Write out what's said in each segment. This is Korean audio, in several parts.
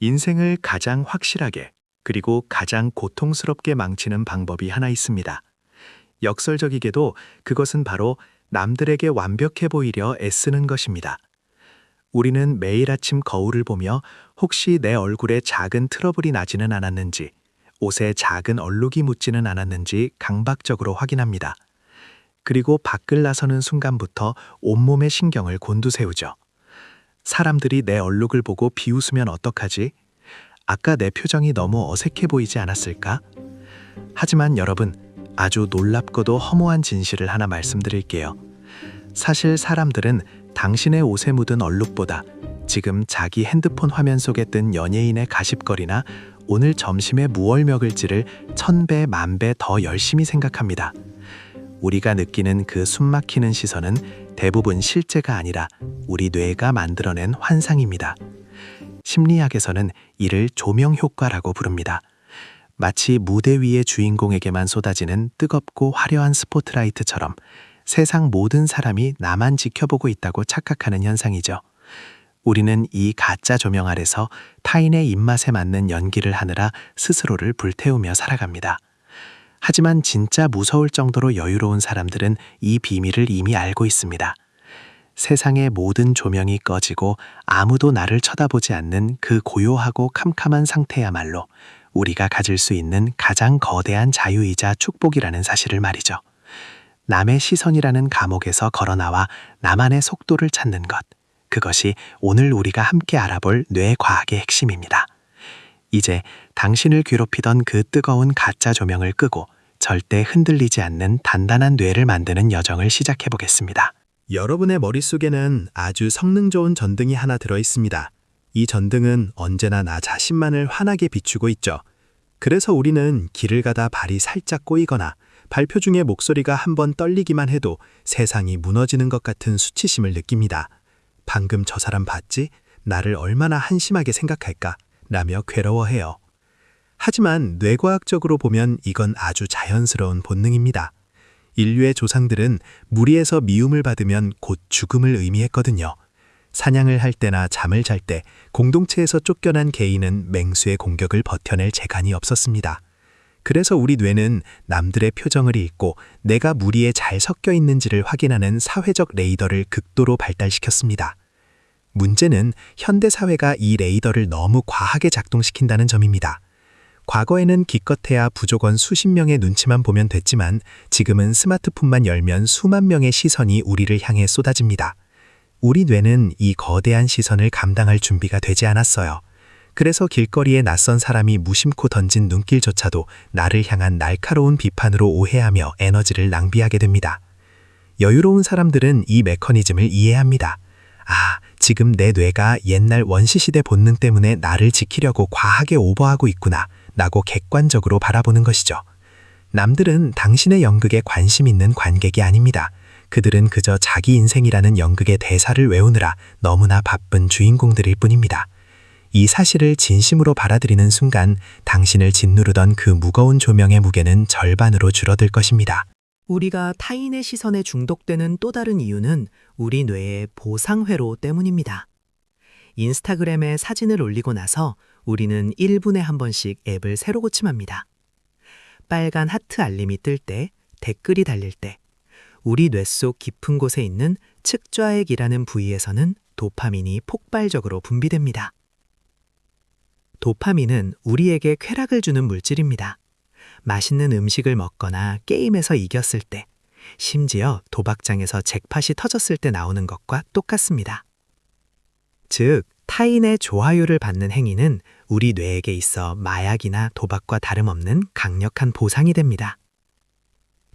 인생을 가장 확실하게 그리고 가장 고통스럽게 망치는 방법이 하나 있습니다. 역설적이게도 그것은 바로 남들에게 완벽해 보이려 애쓰는 것입니다. 우리는 매일 아침 거울을 보며 혹시 내 얼굴에 작은 트러블이 나지는 않았는지, 옷에 작은 얼룩이 묻지는 않았는지 강박적으로 확인합니다. 그리고 밖을 나서는 순간부터 온몸의 신경을 곤두세우죠. 사람들이 내 얼룩을 보고 비웃으면 어떡하지? 아까 내 표정이 너무 어색해 보이지 않았을까? 하지만 여러분, 아주 놀랍고도 허무한 진실을 하나 말씀드릴게요. 사실 사람들은 당신의 옷에 묻은 얼룩보다 지금 자기 핸드폰 화면 속에 뜬 연예인의 가십거리나 오늘 점심에 무얼 먹을지를 1000배, 10,000배 더 열심히 생각합니다. 우리가 느끼는 그 숨막히는 시선은 대부분 실제가 아니라 우리 뇌가 만들어낸 환상입니다. 심리학에서는 이를 조명 효과라고 부릅니다. 마치 무대 위의 주인공에게만 쏟아지는 뜨겁고 화려한 스포트라이트처럼 세상 모든 사람이 나만 지켜보고 있다고 착각하는 현상이죠. 우리는 이 가짜 조명 아래서 타인의 입맛에 맞는 연기를 하느라 스스로를 불태우며 살아갑니다. 하지만 진짜 무서울 정도로 여유로운 사람들은 이 비밀을 이미 알고 있습니다. 세상의 모든 조명이 꺼지고 아무도 나를 쳐다보지 않는 그 고요하고 캄캄한 상태야말로 우리가 가질 수 있는 가장 거대한 자유이자 축복이라는 사실을 말이죠. 남의 시선이라는 감옥에서 걸어나와 나만의 속도를 찾는 것, 그것이 오늘 우리가 함께 알아볼 뇌과학의 핵심입니다. 이제 당신을 괴롭히던 그 뜨거운 가짜 조명을 끄고 절대 흔들리지 않는 단단한 뇌를 만드는 여정을 시작해 보겠습니다. 여러분의 머릿속에는 아주 성능 좋은 전등이 하나 들어있습니다. 이 전등은 언제나 나 자신만을 환하게 비추고 있죠. 그래서 우리는 길을 가다 발이 살짝 꼬이거나 발표 중에 목소리가 한번 떨리기만 해도 세상이 무너지는 것 같은 수치심을 느낍니다. 방금 저 사람 봤지? 나를 얼마나 한심하게 생각할까? 라며 괴로워해요. 하지만 뇌과학적으로 보면 이건 아주 자연스러운 본능입니다. 인류의 조상들은 무리에서 미움을 받으면 곧 죽음을 의미했거든요. 사냥을 할 때나 잠을 잘 때 공동체에서 쫓겨난 개인은 맹수의 공격을 버텨낼 재간이 없었습니다. 그래서 우리 뇌는 남들의 표정을 읽고 내가 무리에 잘 섞여 있는지를 확인하는 사회적 레이더를 극도로 발달시켰습니다. 문제는 현대사회가 이 레이더를 너무 과하게 작동시킨다는 점입니다. 과거에는 기껏해야 부족원 수십 명의 눈치만 보면 됐지만 지금은 스마트폰만 열면 수만 명의 시선이 우리를 향해 쏟아집니다. 우리 뇌는 이 거대한 시선을 감당할 준비가 되지 않았어요. 그래서 길거리에 낯선 사람이 무심코 던진 눈길조차도 나를 향한 날카로운 비판으로 오해하며 에너지를 낭비하게 됩니다. 여유로운 사람들은 이 메커니즘을 이해합니다. 아, 지금 내 뇌가 옛날 원시시대 본능 때문에 나를 지키려고 과하게 오버하고 있구나 라고 객관적으로 바라보는 것이죠. 남들은 당신의 연극에 관심 있는 관객이 아닙니다. 그들은 그저 자기 인생이라는 연극의 대사를 외우느라 너무나 바쁜 주인공들일 뿐입니다. 이 사실을 진심으로 받아들이는 순간 당신을 짓누르던 그 무거운 조명의 무게는 절반으로 줄어들 것입니다. 우리가 타인의 시선에 중독되는 또 다른 이유는 우리 뇌의 보상회로 때문입니다. 인스타그램에 사진을 올리고 나서 우리는 1분에 한 번씩 앱을 새로 고침합니다. 빨간 하트 알림이 뜰 때, 댓글이 달릴 때, 우리 뇌 속 깊은 곳에 있는 측좌액이라는 부위에서는 도파민이 폭발적으로 분비됩니다. 도파민은 우리에게 쾌락을 주는 물질입니다. 맛있는 음식을 먹거나 게임에서 이겼을 때, 심지어 도박장에서 잭팟이 터졌을 때 나오는 것과 똑같습니다. 즉, 타인의 좋아요를 받는 행위는 우리 뇌에게 있어 마약이나 도박과 다름없는 강력한 보상이 됩니다.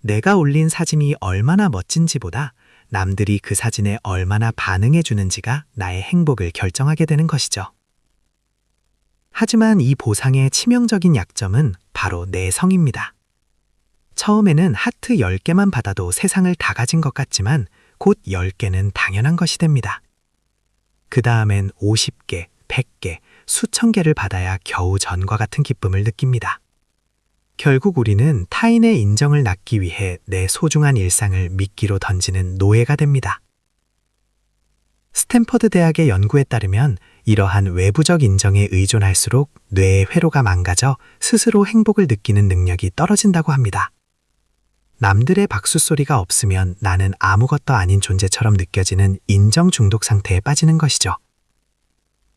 내가 올린 사진이 얼마나 멋진지보다 남들이 그 사진에 얼마나 반응해 주는지가 나의 행복을 결정하게 되는 것이죠. 하지만 이 보상의 치명적인 약점은 바로 내성입니다. 처음에는 하트 10개만 받아도 세상을 다 가진 것 같지만 곧 10개는 당연한 것이 됩니다. 그 다음엔 50개, 100개, 수천 개를 받아야 겨우 전과 같은 기쁨을 느낍니다. 결국 우리는 타인의 인정을 낳기 위해 내 소중한 일상을 미끼로 던지는 노예가 됩니다. 스탠퍼드 대학의 연구에 따르면 이러한 외부적 인정에 의존할수록 뇌의 회로가 망가져 스스로 행복을 느끼는 능력이 떨어진다고 합니다. 남들의 박수 소리가 없으면 나는 아무것도 아닌 존재처럼 느껴지는 인정 중독 상태에 빠지는 것이죠.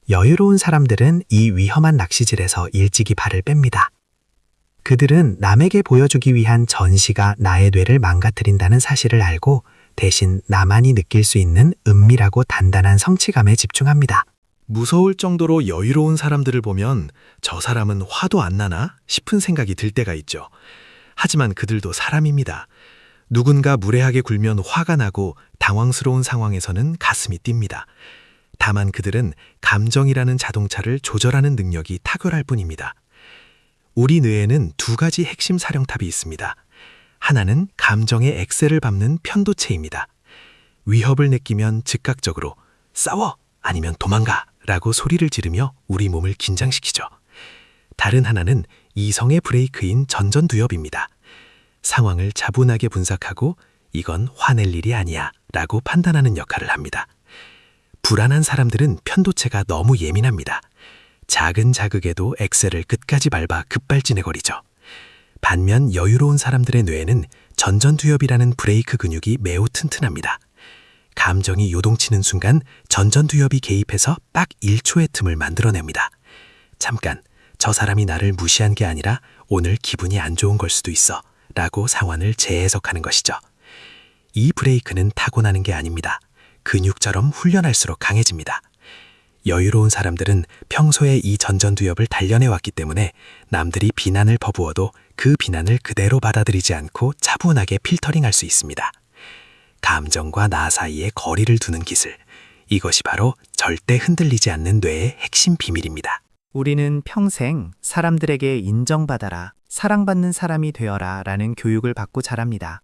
여유로운 사람들은 이 위험한 낚시질에서 일찍이 발을 뺍니다. 그들은 남에게 보여주기 위한 전시가 나의 뇌를 망가뜨린다는 사실을 알고 대신 나만이 느낄 수 있는 은밀하고 단단한 성취감에 집중합니다. 무서울 정도로 여유로운 사람들을 보면 저 사람은 화도 안 나나 싶은 생각이 들 때가 있죠. 하지만 그들도 사람입니다. 누군가 무례하게 굴면 화가 나고 당황스러운 상황에서는 가슴이 뜁니다. 다만 그들은 감정이라는 자동차를 조절하는 능력이 탁월할 뿐입니다. 우리 뇌에는 두 가지 핵심 사령탑이 있습니다. 하나는 감정의 엑셀을 밟는 편도체입니다. 위협을 느끼면 즉각적으로 싸워! 아니면 도망가! 라고 소리를 지르며 우리 몸을 긴장시키죠. 다른 하나는 이성의 브레이크인 전전두엽입니다. 상황을 차분하게 분석하고 이건 화낼 일이 아니야 라고 판단하는 역할을 합니다. 불안한 사람들은 편도체가 너무 예민합니다. 작은 자극에도 엑셀을 끝까지 밟아 급발진해버리죠. 반면 여유로운 사람들의 뇌에는 전전두엽이라는 브레이크 근육이 매우 튼튼합니다. 감정이 요동치는 순간 전전두엽이 개입해서 딱 1초의 틈을 만들어냅니다. 잠깐, 저 사람이 나를 무시한 게 아니라 오늘 기분이 안 좋은 걸 수도 있어 라고 상황을 재해석하는 것이죠. 이 브레이크는 타고나는 게 아닙니다. 근육처럼 훈련할수록 강해집니다. 여유로운 사람들은 평소에 이 전전두엽을 단련해왔기 때문에 남들이 비난을 퍼부어도 그 비난을 그대로 받아들이지 않고 차분하게 필터링할 수 있습니다. 감정과 나 사이에 거리를 두는 기술, 이것이 바로 절대 흔들리지 않는 뇌의 핵심 비밀입니다. 우리는 평생 사람들에게 인정받아라, 사랑받는 사람이 되어라 라는 교육을 받고 자랍니다.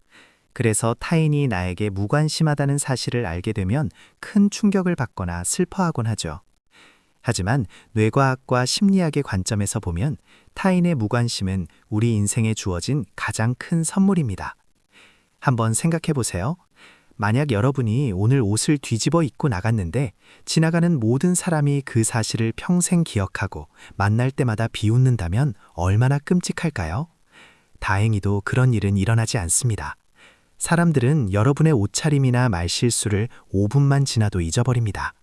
그래서 타인이 나에게 무관심하다는 사실을 알게 되면 큰 충격을 받거나 슬퍼하곤 하죠. 하지만 뇌과학과 심리학의 관점에서 보면 타인의 무관심은 우리 인생에 주어진 가장 큰 선물입니다. 한번 생각해 보세요. 만약 여러분이 오늘 옷을 뒤집어 입고 나갔는데 지나가는 모든 사람이 그 사실을 평생 기억하고 만날 때마다 비웃는다면 얼마나 끔찍할까요? 다행히도 그런 일은 일어나지 않습니다. 사람들은 여러분의 옷차림이나 말실수를 5분만 지나도 잊어버립니다.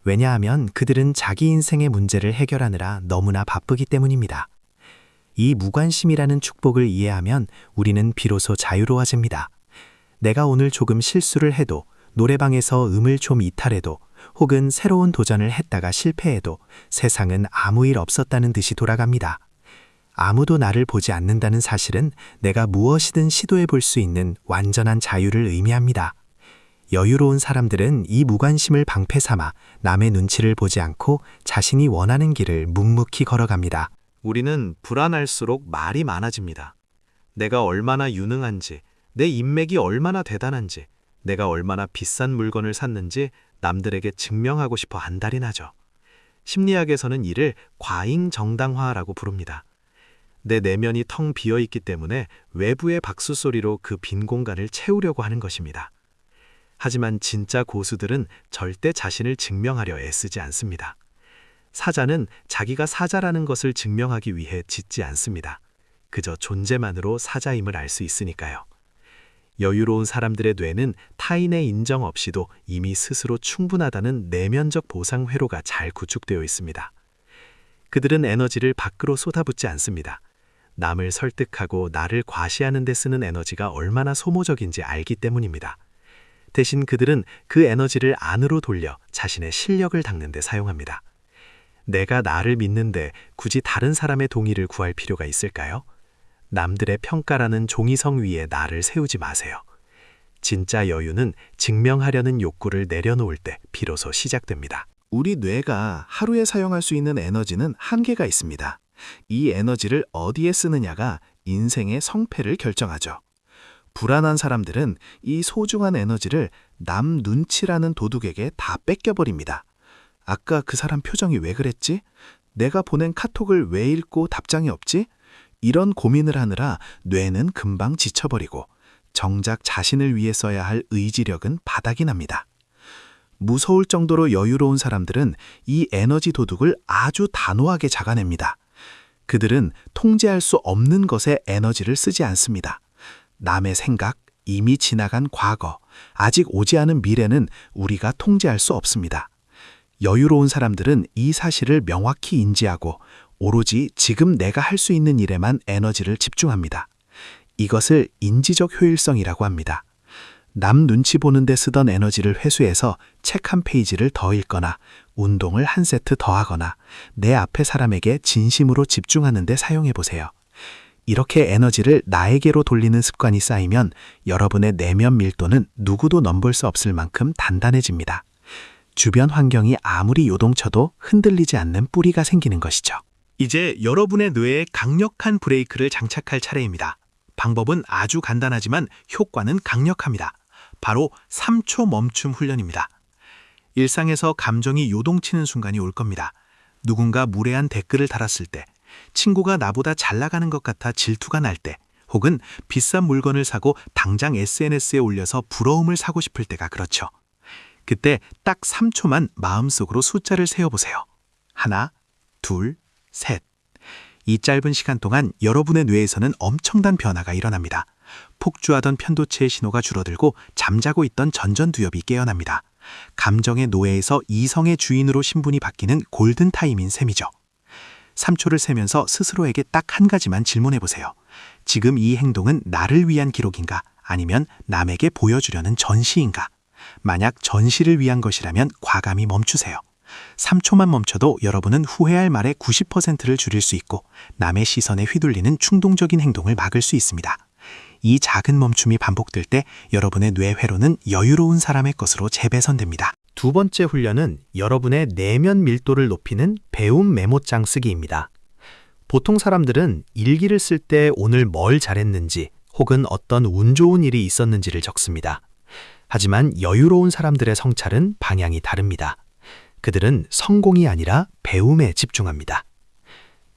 왜냐하면 그들은 자기 인생의 문제를 해결하느라 너무나 바쁘기 때문입니다. 이 무관심이라는 축복을 이해하면 우리는 비로소 자유로워집니다. 내가 오늘 조금 실수를 해도, 노래방에서 음을 좀 이탈해도, 혹은 새로운 도전을 했다가 실패해도 세상은 아무 일 없었다는 듯이 돌아갑니다. 아무도 나를 보지 않는다는 사실은 내가 무엇이든 시도해 볼 수 있는 완전한 자유를 의미합니다. 여유로운 사람들은 이 무관심을 방패 삼아 남의 눈치를 보지 않고 자신이 원하는 길을 묵묵히 걸어갑니다. 우리는 불안할수록 말이 많아집니다. 내가 얼마나 유능한지, 내 인맥이 얼마나 대단한지, 내가 얼마나 비싼 물건을 샀는지 남들에게 증명하고 싶어 한달이나죠. 심리학에서는 이를 과잉정당화라고 부릅니다. 내 내면이 텅 비어있기 때문에 외부의 박수 소리로 그 빈 공간을 채우려고 하는 것입니다. 하지만 진짜 고수들은 절대 자신을 증명하려 애쓰지 않습니다. 사자는 자기가 사자라는 것을 증명하기 위해 짖지 않습니다. 그저 존재만으로 사자임을 알 수 있으니까요. 여유로운 사람들의 뇌는 타인의 인정 없이도 이미 스스로 충분하다는 내면적 보상 회로가 잘 구축되어 있습니다. 그들은 에너지를 밖으로 쏟아붓지 않습니다. 남을 설득하고 나를 과시하는 데 쓰는 에너지가 얼마나 소모적인지 알기 때문입니다. 대신 그들은 그 에너지를 안으로 돌려 자신의 실력을 닦는 데 사용합니다. 내가 나를 믿는데 굳이 다른 사람의 동의를 구할 필요가 있을까요? 남들의 평가라는 종이성 위에 나를 세우지 마세요. 진짜 여유는 증명하려는 욕구를 내려놓을 때 비로소 시작됩니다. 우리 뇌가 하루에 사용할 수 있는 에너지는 한계가 있습니다. 이 에너지를 어디에 쓰느냐가 인생의 성패를 결정하죠. 불안한 사람들은 이 소중한 에너지를 남 눈치라는 도둑에게 다 뺏겨버립니다. 아까 그 사람 표정이 왜 그랬지? 내가 보낸 카톡을 왜 읽고 답장이 없지? 이런 고민을 하느라 뇌는 금방 지쳐버리고 정작 자신을 위해 써야 할 의지력은 바닥이 납니다. 무서울 정도로 여유로운 사람들은 이 에너지 도둑을 아주 단호하게 잡아냅니다. 그들은 통제할 수 없는 것에 에너지를 쓰지 않습니다. 남의 생각, 이미 지나간 과거, 아직 오지 않은 미래는 우리가 통제할 수 없습니다. 여유로운 사람들은 이 사실을 명확히 인지하고 오로지 지금 내가 할 수 있는 일에만 에너지를 집중합니다. 이것을 인지적 효율성이라고 합니다. 남 눈치 보는 데 쓰던 에너지를 회수해서 책 한 페이지를 더 읽거나 운동을 한 세트 더 하거나 내 앞에 사람에게 진심으로 집중하는 데 사용해 보세요. 이렇게 에너지를 나에게로 돌리는 습관이 쌓이면 여러분의 내면 밀도는 누구도 넘볼 수 없을 만큼 단단해집니다. 주변 환경이 아무리 요동쳐도 흔들리지 않는 뿌리가 생기는 것이죠. 이제 여러분의 뇌에 강력한 브레이크를 장착할 차례입니다. 방법은 아주 간단하지만 효과는 강력합니다. 바로 3초 멈춤 훈련입니다. 일상에서 감정이 요동치는 순간이 올 겁니다. 누군가 무례한 댓글을 달았을 때, 친구가 나보다 잘 나가는 것 같아 질투가 날 때, 혹은 비싼 물건을 사고 당장 SNS에 올려서 부러움을 사고 싶을 때가 그렇죠. 그때 딱 3초만 마음속으로 숫자를 세어보세요. 하나, 둘, 셋. 이 짧은 시간 동안 여러분의 뇌에서는 엄청난 변화가 일어납니다. 폭주하던 편도체의 신호가 줄어들고 잠자고 있던 전전두엽이 깨어납니다. 감정의 노예에서 이성의 주인으로 신분이 바뀌는 골든타임인 셈이죠. 3초를 세면서 스스로에게 딱 한 가지만 질문해보세요. 지금 이 행동은 나를 위한 기록인가? 아니면 남에게 보여주려는 전시인가? 만약 전시를 위한 것이라면 과감히 멈추세요. 3초만 멈춰도 여러분은 후회할 말의 90%를 줄일 수 있고 남의 시선에 휘둘리는 충동적인 행동을 막을 수 있습니다. 이 작은 멈춤이 반복될 때 여러분의 뇌 회로는 여유로운 사람의 것으로 재배선됩니다. 두 번째 훈련은 여러분의 내면 밀도를 높이는 배움 메모장 쓰기입니다. 보통 사람들은 일기를 쓸 때 오늘 뭘 잘했는지 혹은 어떤 운 좋은 일이 있었는지를 적습니다. 하지만 여유로운 사람들의 성찰은 방향이 다릅니다. 그들은 성공이 아니라 배움에 집중합니다.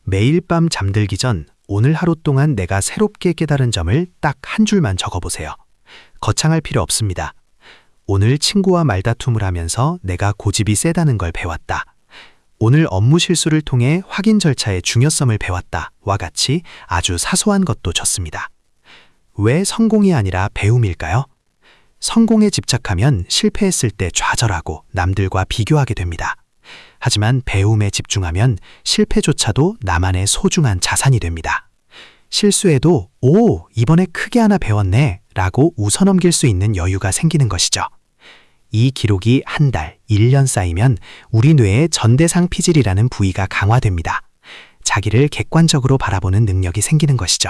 매일 밤 잠들기 전 오늘 하루 동안 내가 새롭게 깨달은 점을 딱 한 줄만 적어보세요. 거창할 필요 없습니다. 오늘 친구와 말다툼을 하면서 내가 고집이 세다는 걸 배웠다. 오늘 업무 실수를 통해 확인 절차의 중요성을 배웠다. 와 같이 아주 사소한 것도 좋습니다. 왜 성공이 아니라 배움일까요? 성공에 집착하면 실패했을 때 좌절하고 남들과 비교하게 됩니다. 하지만 배움에 집중하면 실패조차도 나만의 소중한 자산이 됩니다. 실수해도 오, 이번에 크게 하나 배웠네 라고 웃어넘길 수 있는 여유가 생기는 것이죠. 이 기록이 한 달, 1년 쌓이면 우리 뇌의 전대상 피질이라는 부위가 강화됩니다. 자기를 객관적으로 바라보는 능력이 생기는 것이죠.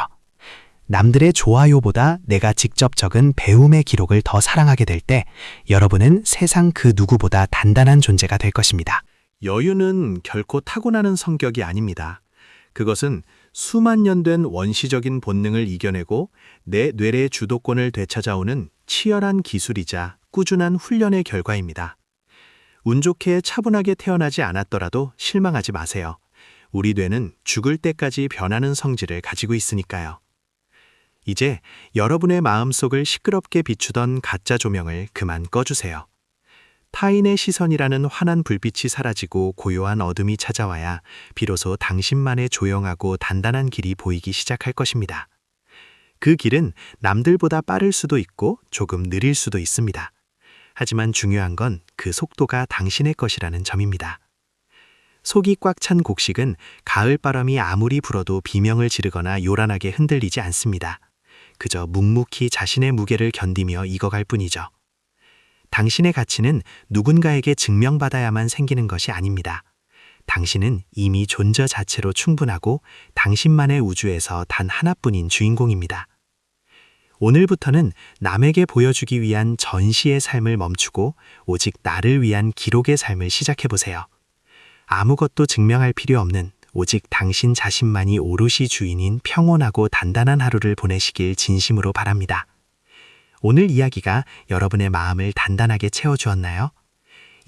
남들의 좋아요보다 내가 직접 적은 배움의 기록을 더 사랑하게 될 때 여러분은 세상 그 누구보다 단단한 존재가 될 것입니다. 여유는 결코 타고나는 성격이 아닙니다. 그것은 수만 년 된 원시적인 본능을 이겨내고 내 뇌의 주도권을 되찾아오는 치열한 기술이자 꾸준한 훈련의 결과입니다. 운 좋게 차분하게 태어나지 않았더라도 실망하지 마세요. 우리 뇌는 죽을 때까지 변하는 성질을 가지고 있으니까요. 이제 여러분의 마음속을 시끄럽게 비추던 가짜 조명을 그만 꺼주세요. 타인의 시선이라는 환한 불빛이 사라지고 고요한 어둠이 찾아와야 비로소 당신만의 조용하고 단단한 길이 보이기 시작할 것입니다. 그 길은 남들보다 빠를 수도 있고 조금 느릴 수도 있습니다. 하지만 중요한 건 그 속도가 당신의 것이라는 점입니다. 속이 꽉 찬 곡식은 가을바람이 아무리 불어도 비명을 지르거나 요란하게 흔들리지 않습니다. 그저 묵묵히 자신의 무게를 견디며 익어갈 뿐이죠. 당신의 가치는 누군가에게 증명받아야만 생기는 것이 아닙니다. 당신은 이미 존재 자체로 충분하고 당신만의 우주에서 단 하나뿐인 주인공입니다. 오늘부터는 남에게 보여주기 위한 전시의 삶을 멈추고 오직 나를 위한 기록의 삶을 시작해보세요. 아무것도 증명할 필요 없는 오직 당신 자신만이 오롯이 주인인 평온하고 단단한 하루를 보내시길 진심으로 바랍니다. 오늘 이야기가 여러분의 마음을 단단하게 채워주었나요?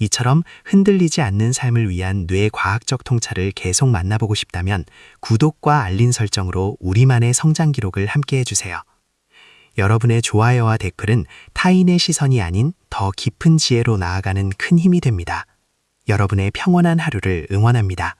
이처럼 흔들리지 않는 삶을 위한 뇌 과학적 통찰을 계속 만나보고 싶다면 구독과 알림 설정으로 우리만의 성장 기록을 함께 해주세요. 여러분의 좋아요와 댓글은 타인의 시선이 아닌 더 깊은 지혜로 나아가는 큰 힘이 됩니다. 여러분의 평온한 하루를 응원합니다.